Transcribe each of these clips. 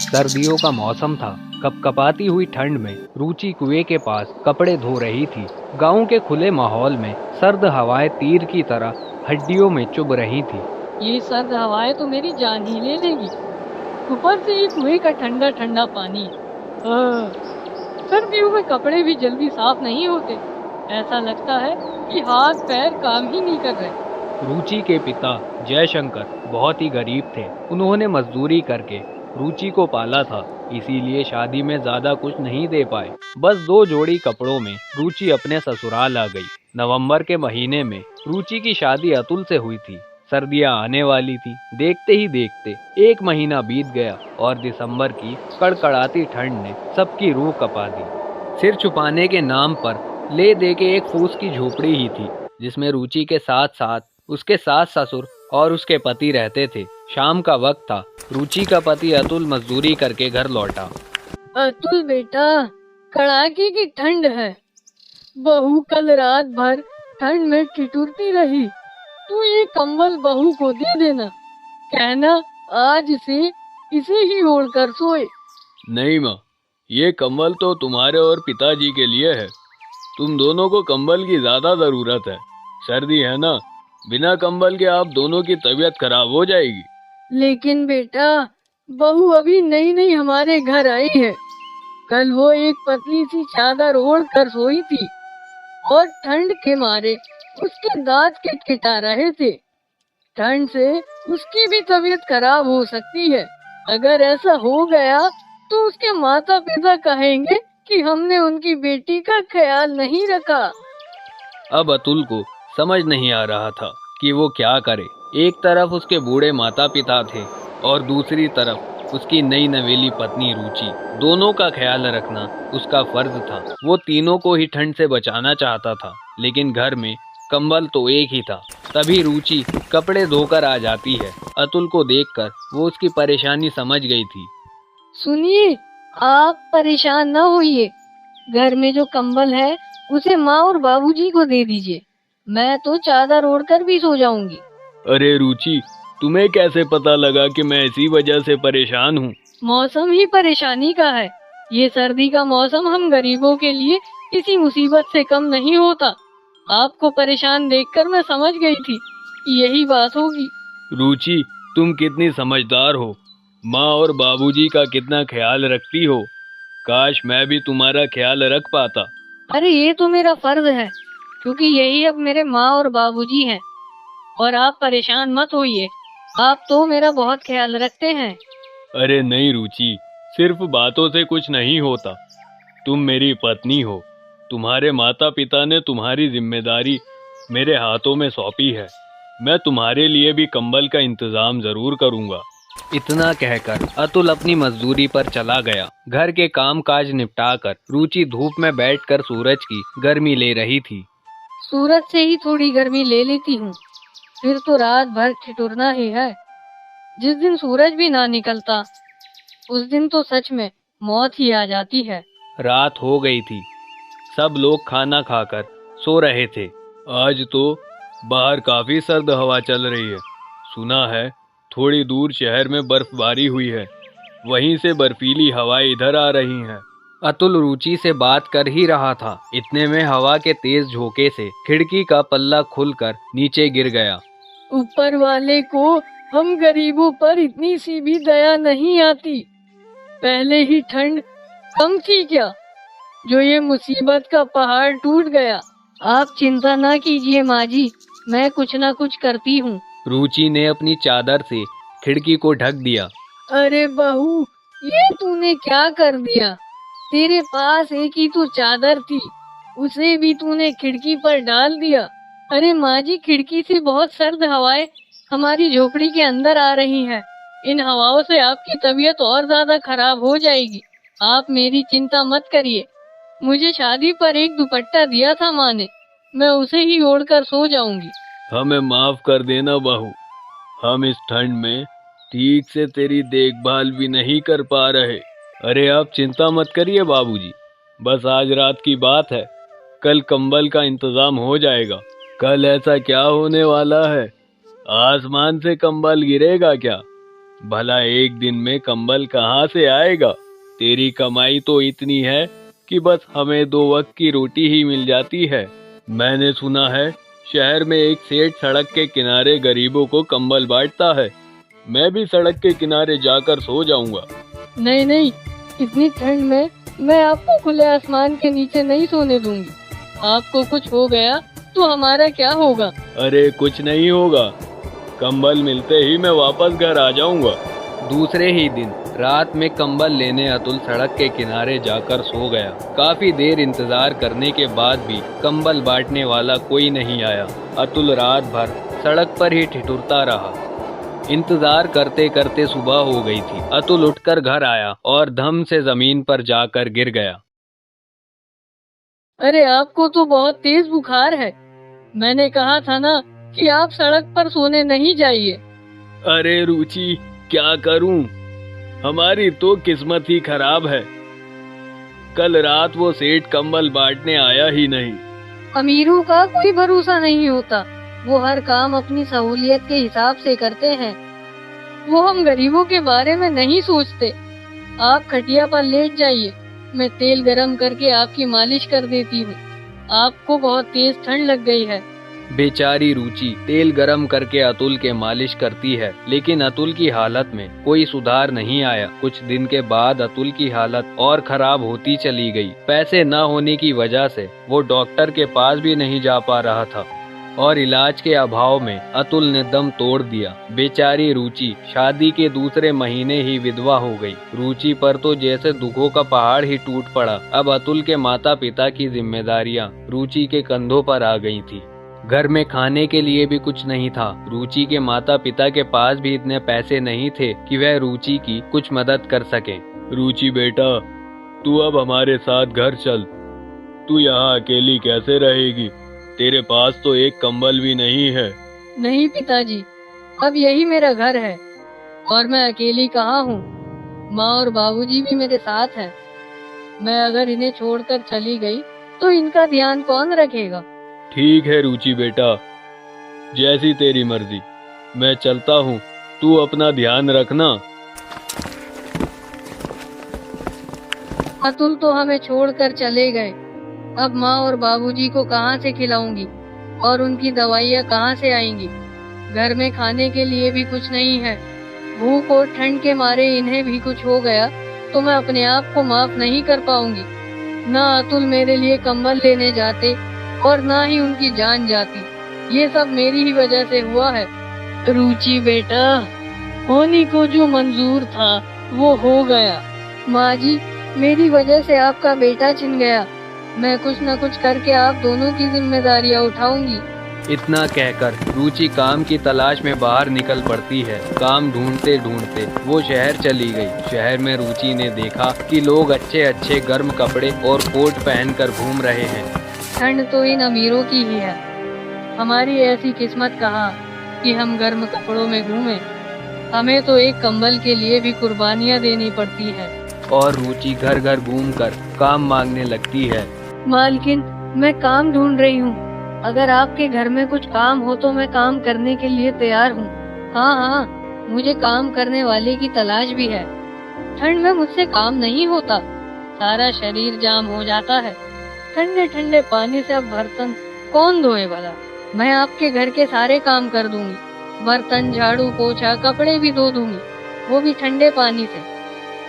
सर्दियों का मौसम था। कपकपाती हुई ठंड में रुचि कुएं के पास कपड़े धो रही थी। गांव के खुले माहौल में सर्द हवाएं तीर की तरह हड्डियों में चुभ रही थी। ये सर्द हवाएं तो मेरी जान ही ले लेगी। ऊपर से ये कुएं का ठंडा ठंडा पानी। सर्दियों में कपड़े भी जल्दी साफ नहीं होते। ऐसा लगता है कि हाथ पैर काम ही नहीं कर रहे। रुचि के पिता जयशंकर बहुत ही गरीब थे। उन्होंने मजदूरी करके रुचि को पाला था, इसीलिए शादी में ज्यादा कुछ नहीं दे पाए। बस 2 जोड़ी कपड़ों में रुचि अपने ससुराल आ गई। नवंबर के महीने में रुचि की शादी अतुल से हुई थी। सर्दियां आने वाली थी। देखते ही देखते 1 महीना बीत गया और दिसंबर की कड़कड़ाती ठंड ने सबकी रूह कपा दी। सिर छुपाने के नाम पर ले दे के एक फूस की झोपड़ी ही थी, जिसमें रुचि के साथ साथ उसके सास ससुर और उसके पति रहते थे। शाम का वक्त था। रुचि का पति अतुल मजदूरी करके घर लौटा। अतुल बेटा, कड़ाके की ठंड है। बहू कल रात भर ठंड में ठिठुरती रही। तू ये कंबल बहू को दे देना। कहना आज से इसे ही ओढ़ कर सोए। नहीं माँ, ये कंबल तो तुम्हारे और पिताजी के लिए है। तुम दोनों को कंबल की ज्यादा जरूरत है। सर्दी है ना, बिना कंबल के आप दोनों की तबीयत खराब हो जाएगी। लेकिन बेटा, बहू अभी नई नई हमारे घर आई है। कल वो एक पतली सी चादर ओढ़ कर सोई थी और ठंड के मारे उसके दांत किटकिटा रहे थे। ठंड से उसकी भी तबीयत खराब हो सकती है। अगर ऐसा हो गया तो उसके माता पिता कहेंगे कि हमने उनकी बेटी का ख्याल नहीं रखा। अब अतुल को समझ नहीं आ रहा था कि वो क्या करे। एक तरफ उसके बूढ़े माता पिता थे और दूसरी तरफ उसकी नई नवेली पत्नी रुचि। दोनों का ख्याल रखना उसका फर्ज था। वो तीनों को ही ठंड से बचाना चाहता था, लेकिन घर में कंबल तो एक ही था। तभी रुचि कपड़े धोकर आ जाती है। अतुल को देखकर वो उसकी परेशानी समझ गई थी। सुनिए, आप परेशान न होइए। घर में जो कंबल है उसे माँ और बाबूजी को दे दीजिए। मैं तो चादर ओढ़कर भी सो जाऊंगी। अरे रुचि, तुम्हें कैसे पता लगा कि मैं इसी वजह से परेशान हूँ? मौसम ही परेशानी का है। ये सर्दी का मौसम हम गरीबों के लिए किसी मुसीबत से कम नहीं होता। आपको परेशान देखकर मैं समझ गई थी कि यही बात होगी। रुचि, तुम कितनी समझदार हो। माँ और बाबूजी का कितना ख्याल रखती हो। काश मैं भी तुम्हारा ख्याल रख पाता। अरे ये तो मेरा फर्ज है, क्योंकि यही अब मेरे माँ और बाबूजी हैं। और आप परेशान मत होइए, आप तो मेरा बहुत ख्याल रखते हैं। अरे नहीं रुचि, सिर्फ बातों से कुछ नहीं होता। तुम मेरी पत्नी हो। तुम्हारे माता पिता ने तुम्हारी जिम्मेदारी मेरे हाथों में सौंपी है। मैं तुम्हारे लिए भी कंबल का इंतजाम जरूर करूंगा। इतना कहकर अतुल अपनी मजदूरी पर चला गया। घर के काम काज निपटाकर रुचि धूप में बैठकर सूरज की गर्मी ले रही थी। सूरज से ही थोड़ी गर्मी ले लेती हूँ, फिर तो रात भर ठिठुरना ही है। जिस दिन सूरज भी ना निकलता उस दिन तो सच में मौत ही आ जाती है। रात हो गई थी। सब लोग खाना खाकर सो रहे थे। आज तो बाहर काफी सर्द हवा चल रही है। सुना है थोड़ी दूर शहर में बर्फबारी हुई है। वहीं से बर्फीली हवाएं इधर आ रही हैं। अतुल रुचि से बात कर ही रहा था, इतने में हवा के तेज झोंके से खिड़की का पल्ला खुलकर नीचे गिर गया। ऊपर वाले को हम गरीबों पर इतनी सी भी दया नहीं आती। पहले ही ठंड कम थी क्या, जो ये मुसीबत का पहाड़ टूट गया। आप चिंता ना कीजिए माँ जी, मैं कुछ ना कुछ करती हूँ। रुचि ने अपनी चादर से खिड़की को ढक दिया। अरे बहू, ये तूने क्या कर दिया। तेरे पास एक ही तो चादर थी, उसे भी तूने खिड़की पर डाल दिया। अरे माँ जी, खिड़की से बहुत सर्द हवाएं हमारी झोपड़ी के अंदर आ रही हैं। इन हवाओं से आपकी तबीयत और ज्यादा खराब हो जाएगी। आप मेरी चिंता मत करिए। मुझे शादी पर एक दुपट्टा दिया था माँ ने, मैं उसे ही ओढ़कर सो जाऊंगी। हमें माफ कर देना बहू, हम इस ठंड में ठीक से तेरी देखभाल भी नहीं कर पा रहे। अरे आप चिंता मत करिए बाबूजी, बस आज रात की बात है। कल कंबल का इंतजाम हो जाएगा। कल ऐसा क्या होने वाला है, आसमान से कंबल गिरेगा क्या? भला एक दिन में कंबल कहाँ से आएगा? तेरी कमाई तो इतनी है कि बस हमें 2 वक्त की रोटी ही मिल जाती है। मैंने सुना है शहर में एक सेठ सड़क के किनारे गरीबों को कंबल बांटता है। मैं भी सड़क के किनारे जाकर सो जाऊंगा। नहीं नहीं, इतनी ठंड में मैं आपको खुले आसमान के नीचे नहीं सोने दूंगी। आपको कुछ हो गया तो हमारा क्या होगा? अरे कुछ नहीं होगा, कंबल मिलते ही मैं वापस घर आ जाऊंगा। दूसरे ही दिन रात में कंबल लेने अतुल सड़क के किनारे जाकर सो गया। काफी देर इंतजार करने के बाद भी कंबल बांटने वाला कोई नहीं आया। अतुल रात भर सड़क पर ही ठिठुरता रहा। इंतजार करते करते सुबह हो गई थी। अतुल उठकर घर आया और धम से जमीन पर जाकर गिर गया। अरे आपको तो बहुत तेज बुखार है। मैंने कहा था ना कि आप सड़क पर सोने नहीं जाइए। अरे रुचि, क्या करूं? हमारी तो किस्मत ही खराब है। कल रात वो सेठ कंबल बांटने आया ही नहीं। अमीरों का कोई भरोसा नहीं होता। वो हर काम अपनी सहूलियत के हिसाब से करते हैं। वो हम गरीबों के बारे में नहीं सोचते। आप खटिया पर लेट जाइए, मैं तेल गरम करके आपकी मालिश कर देती हूँ। आपको बहुत तेज ठंड लग गई है। बेचारी रुचि तेल गरम करके अतुल के मालिश करती है, लेकिन अतुल की हालत में कोई सुधार नहीं आया। कुछ दिन के बाद अतुल की हालत और खराब होती चली गई। पैसे न होने की वजह से वो डॉक्टर के पास भी नहीं जा पा रहा था और इलाज के अभाव में अतुल ने दम तोड़ दिया। बेचारी रुचि शादी के दूसरे महीने ही विधवा हो गई। रुचि पर तो जैसे दुखों का पहाड़ ही टूट पड़ा। अब अतुल के माता पिता की जिम्मेदारियां रुचि के कंधों पर आ गई थी। घर में खाने के लिए भी कुछ नहीं था। रुचि के माता पिता के पास भी इतने पैसे नहीं थे कि वह रुचि की कुछ मदद कर सके। रुचि बेटा, तू अब हमारे साथ घर चल। तू यहाँ अकेली कैसे रहेगी? तेरे पास तो एक कंबल भी नहीं है। नहीं पिताजी, अब यही मेरा घर है और मैं अकेली कहाँ हूँ। माँ और बाबूजी भी मेरे साथ हैं। मैं अगर इन्हें छोड़कर चली गई तो इनका ध्यान कौन रखेगा? ठीक है रुचि बेटा, जैसी तेरी मर्जी। मैं चलता हूँ, तू अपना ध्यान रखना। अतुल तो हमें छोड़कर चले गए। अब माँ और बाबूजी को कहाँ से खिलाऊंगी और उनकी दवाइयाँ कहाँ से आएंगी? घर में खाने के लिए भी कुछ नहीं है। भूख और ठंड के मारे इन्हें भी कुछ हो गया तो मैं अपने आप को माफ नहीं कर पाऊंगी। ना अतुल मेरे लिए कंबल लेने जाते और ना ही उनकी जान जाती। ये सब मेरी ही वजह से हुआ है। रुचि बेटा, होने को जो मंजूर था वो हो गया। माँ जी, मेरी वजह से आपका बेटा छिन गया। मैं कुछ न कुछ करके आप दोनों की जिम्मेदारियाँ उठाऊंगी। इतना कहकर रुचि काम की तलाश में बाहर निकल पड़ती है। काम ढूंढते ढूंढते वो शहर चली गई। शहर में रुचि ने देखा कि लोग अच्छे अच्छे गर्म कपड़े और कोट पहनकर घूम रहे हैं। ठंड तो इन अमीरों की ही है। हमारी ऐसी किस्मत कहाँ कि हम गर्म कपड़ों में घूमें। हमें तो एक कंबल के लिए भी कुर्बानियाँ देनी पड़ती हैं। और रुचि घर घर घूमकर काम मांगने लगती है। मालकिन, मैं काम ढूंढ रही हूँ। अगर आपके घर में कुछ काम हो तो मैं काम करने के लिए तैयार हूँ। हाँ हाँ, मुझे काम करने वाले की तलाश भी है। ठंड में मुझसे काम नहीं होता, सारा शरीर जाम हो जाता है। ठंडे ठंडे पानी से अब बर्तन कौन धोए भला? मैं आपके घर के सारे काम कर दूंगी। बर्तन, झाड़ू, पोछा, कपड़े भी धो दूंगी, वो भी ठंडे पानी से।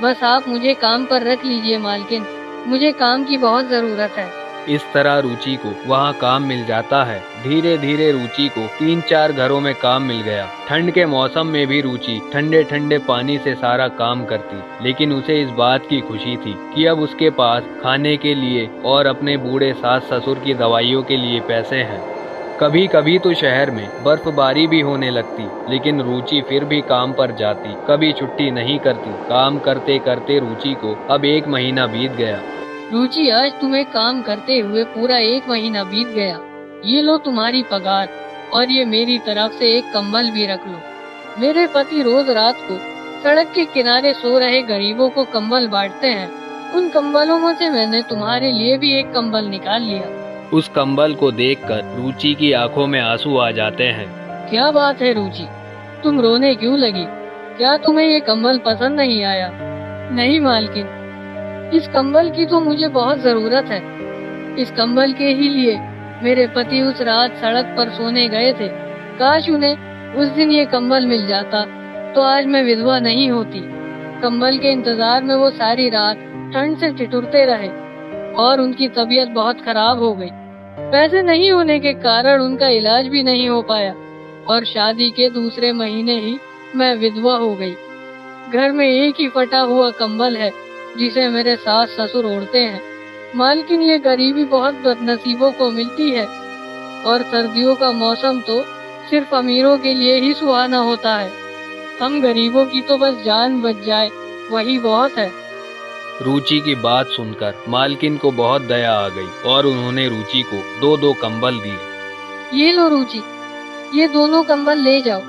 बस आप मुझे काम पर रख लीजिए मालकिन, मुझे काम की बहुत जरूरत है। इस तरह रुचि को वहाँ काम मिल जाता है। धीरे धीरे रुचि को 3-4 घरों में काम मिल गया। ठंड के मौसम में भी रुचि ठंडे ठंडे पानी से सारा काम करती, लेकिन उसे इस बात की खुशी थी कि अब उसके पास खाने के लिए और अपने बूढ़े सास ससुर की दवाइयों के लिए पैसे हैं। कभी कभी तो शहर में बर्फबारी भी होने लगती, लेकिन रुचि फिर भी काम पर जाती, कभी छुट्टी नहीं करती। काम करते करते रुचि को अब 1 महीना बीत गया। रुचि, आज तुम्हें काम करते हुए पूरा 1 महीना बीत गया। ये लो तुम्हारी पगार और ये मेरी तरफ से एक कंबल भी रख लो। मेरे पति रोज रात को सड़क के किनारे सो रहे गरीबों को कंबल बांटते हैं। उन कंबलों में से मैंने तुम्हारे लिए भी एक कंबल निकाल लिया। उस कंबल को देखकर रुचि की आंखों में आंसू आ जाते हैं। क्या बात है रुचि, तुम रोने क्यों लगी? क्या तुम्हें ये कंबल पसंद नहीं आया? नहीं मालकिन, इस कंबल की तो मुझे बहुत जरूरत है। इस कंबल के ही लिए मेरे पति उस रात सड़क पर सोने गए थे। काश उन्हें उस दिन ये कंबल मिल जाता तो आज मैं विधवा नहीं होती। कंबल के इंतजार में वो सारी रात ठंड से ठिठुरते रहे और उनकी तबीयत बहुत खराब हो गई। पैसे नहीं होने के कारण उनका इलाज भी नहीं हो पाया और शादी के दूसरे महीने ही मैं विधवा हो गई। घर में एक ही फटा हुआ कंबल है जिसे मेरे सास ससुर ओढ़ते हैं। मालकिन, ये गरीबी बहुत बदनसीबों को मिलती है और सर्दियों का मौसम तो सिर्फ अमीरों के लिए ही सुहाना होता है। हम गरीबों की तो बस जान बच जाए वही बहुत है। रुचि की बात सुनकर मालकिन को बहुत दया आ गई और उन्होंने रुचि को 2-2 कंबल दिए। ये लो रुचि, ये दोनों कंबल ले जाओ।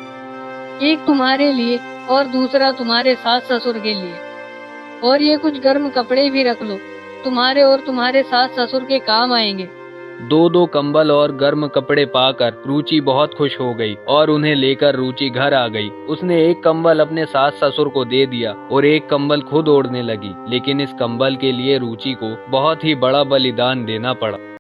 एक तुम्हारे लिए और दूसरा तुम्हारे सास ससुर के लिए। और ये कुछ गर्म कपड़े भी रख लो, तुम्हारे और तुम्हारे सास ससुर के काम आएंगे। 2-2 कंबल और गर्म कपड़े पाकर रुचि बहुत खुश हो गई और उन्हें लेकर रुचि घर आ गई। उसने एक कंबल अपने सास ससुर को दे दिया और एक कंबल खुद ओढ़ने लगी। लेकिन इस कंबल के लिए रुचि को बहुत ही बड़ा बलिदान देना पड़ा।